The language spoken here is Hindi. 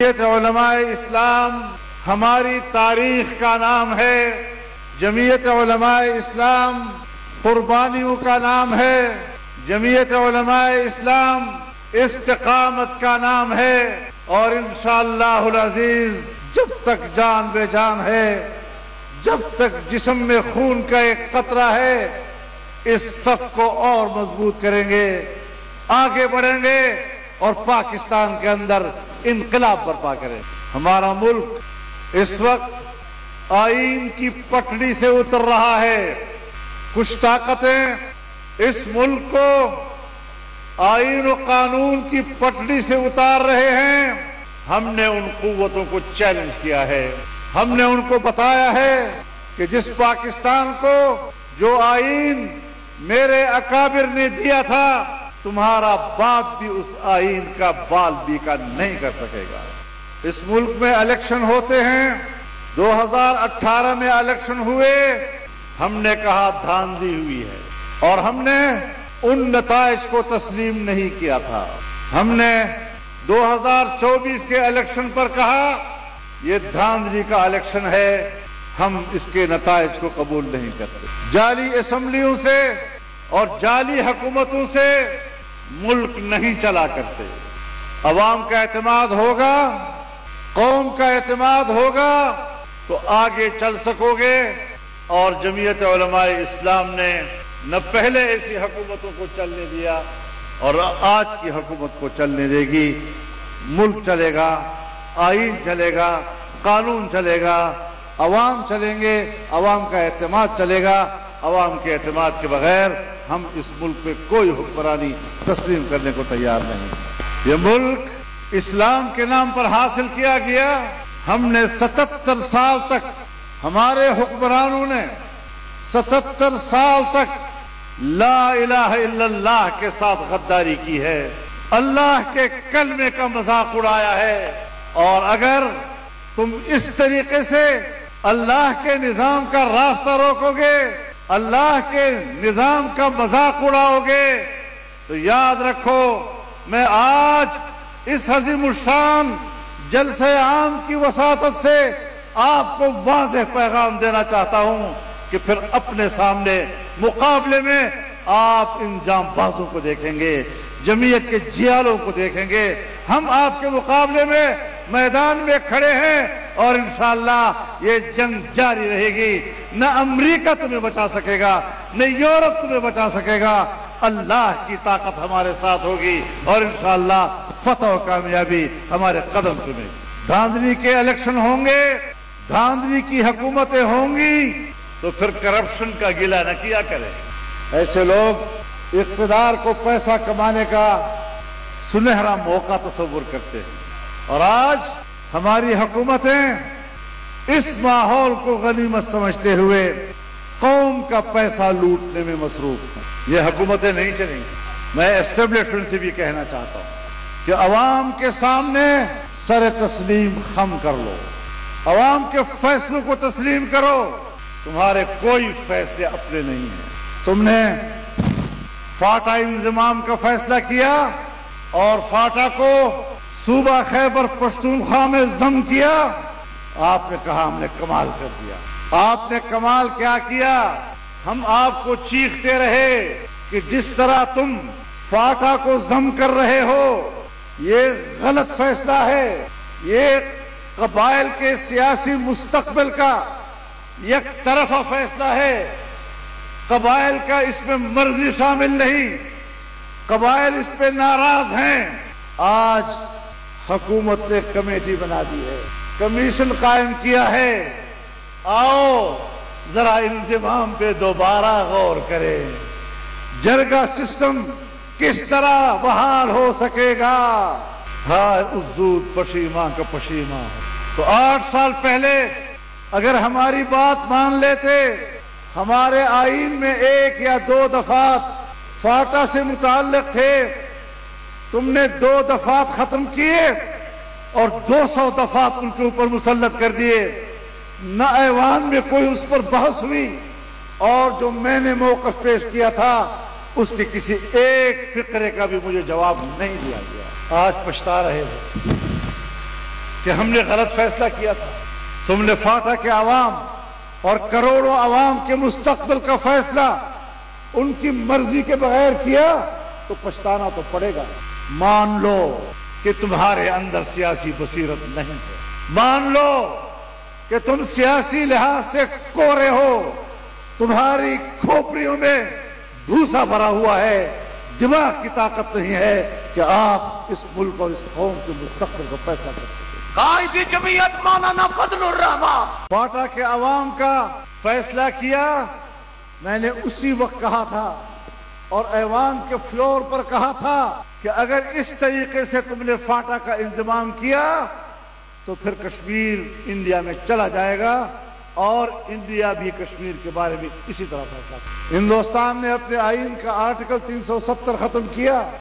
उलमाए इस्लाम हमारी तारीख का नाम है। जमीयत उलमाए इस्लाम कुर्बानियों का नाम है। जमीयत उलमाए इस्लाम इस्तिकामत का नाम है। और इंशाअल्लाहुल अजीज जब तक जान बेजान है, जब तक जिस्म में खून का एक कतरा है, इस सफ को और मजबूत करेंगे, आगे बढ़ेंगे और पाकिस्तान के अंदर इनकलाब बर्पा करें। हमारा मुल्क इस वक्त आईन की पटड़ी से उतर रहा है। कुछ ताकतें इस मुल्क को आईन और कानून की पटड़ी से उतार रहे हैं। हमने उन कुव्वतों को चैलेंज किया है। हमने उनको बताया है कि जिस पाकिस्तान को जो आईन मेरे अकाबिर ने दिया था, तुम्हारा बाप भी उस आईन का बाल बीका नहीं कर सकेगा। इस मुल्क में इलेक्शन होते हैं। 2018 में इलेक्शन हुए, हमने कहा धांधली हुई है और हमने उन नताइज को तस्लीम नहीं किया था। हमने 2024 के इलेक्शन पर कहा ये धांधली का इलेक्शन है, हम इसके नताइज को कबूल नहीं करते। जाली असेंबलियों से और जाली हुकूमतों से मुल्क नहीं चला करते। अवाम का एतमाद होगा, कौम का एतमाद होगा तो आगे चल सकोगे। और जमीयत उलमाए इस्लाम ने न पहले ऐसी हुकूमतों को चलने दिया और आज की हुकूमत को चलने देगी। मुल्क चलेगा, आईन चलेगा, कानून चलेगा, अवाम चलेंगे, अवाम का एतमाद चलेगा। अवाम के एतमाद के बगैर हम इस मुल्क पे कोई हुक्मरानी तस्लीम करने को तैयार नहीं। ये मुल्क इस्लाम के नाम पर हासिल किया गया। हमने 77 साल तक, हमारे हुक्मरानों ने 77 साल तक ला इलाहा इल्लल्लाह के साथ गद्दारी की है, अल्लाह के कलमे का मजाक उड़ाया है। और अगर तुम इस तरीके से अल्लाह के निजाम का रास्ता रोकोगे, अल्लाह के निजाम का मजाक उड़ाओगे, तो याद रखो मैं आज इस अज़ीमुश्शान जलसे आम की वसातत से आपको वाज़ेह पैगाम देना चाहता हूं कि फिर अपने सामने मुकाबले में आप इन जांबाजों को देखेंगे, जमीयत के जियालों को देखेंगे। हम आपके मुकाबले में मैदान में खड़े हैं और इंशाअल्लाह ये जंग जारी रहेगी। न अमेरिका तुम्हें बचा सकेगा, न यूरोप तुम्हें बचा सकेगा। अल्लाह की ताकत हमारे साथ होगी और इंशाअल्लाह फतह और कामयाबी हमारे कदम चुमेगी। धांधली के इलेक्शन होंगे, धांधली की हुकूमतें होंगी, तो फिर करप्शन का गिला न किया करें। ऐसे लोग इक़्तिदार को पैसा कमाने का सुनहरा मौका तस्वुर करते हैं और आज हमारी हुकूमतें इस माहौल को गनीमत समझते हुए कौम का पैसा लूटने में मसरूफ हैं। ये हुकूमतें नहीं चलेंगी। मैं एस्टेब्लिशमेंट से भी कहना चाहता हूं कि अवाम के सामने सर तस्लीम खम कर लो, अवाम के फैसलों को तस्लीम करो। तुम्हारे कोई फैसले अपने नहीं है। तुमने फाटा इंजमाम का फैसला किया और फाटा को सूबा खैबर पख्तूनख्वा में जम किया। आपने कहा हमने कमाल कर दिया। आपने कमाल क्या किया? हम आपको चीखते रहे कि जिस तरह तुम फाटा को जम कर रहे हो ये गलत फैसला है, ये कबाइल के सियासी मुस्तकबिल का एक तरफा फैसला है। कबाइल का इसमें मर्जी शामिल नहीं, कबाइल इस पे नाराज हैं। आज हुकूमत ने कमेटी बना दी है, कमीशन कायम किया है। आओ जरा इंतजाम पे दोबारा गौर करें। जरगा सिस्टम किस तरह बहाल हो सकेगा? हाय उज्जूद पशीमा का पशीमा। तो 8 साल पहले अगर हमारी बात मान लेते, हमारे आईन में 1 या 2 दफात फाटा से मुताल्लिक थे, तुमने 2 दफात खत्म किए और 200 दफात उनके ऊपर मुसल्लत कर दिए। न ऐवान में कोई उस पर बहस हुई और जो मैंने मौक़िफ़ पेश किया था उसके किसी एक फिक्रे का भी मुझे जवाब नहीं दिया गया। आज पछता रहे हो। कि हमने गलत फैसला किया था। तुमने फाटा के आवाम और करोड़ों आवाम के मुस्तकबिल का फैसला उनकी मर्जी के बगैर किया तो पछताना तो पड़ेगा। मान लो कि तुम्हारे अंदर सियासी बसीरत नहीं है, मान लो कि तुम सियासी लिहाज से कोरे हो, तुम्हारी खोपड़ियों में भूसा भरा हुआ है, दिमाग की ताकत नहीं है कि आप इस मुल्क और इस कौम के मुस्तकबिल का फैसला कर सकें। कायदे जमीयत मौलाना फजलुर रहमान फाटा के अवाम का फैसला किया। मैंने उसी वक्त कहा था और ऐवान के फ्लोर पर कहा था कि अगर इस तरीके से तुमने फाटा का इंतजाम किया तो फिर कश्मीर इंडिया में चला जाएगा और इंडिया भी कश्मीर के बारे में इसी तरह फैसला। हिंदुस्तान ने अपने आईन का आर्टिकल 370 खत्म किया।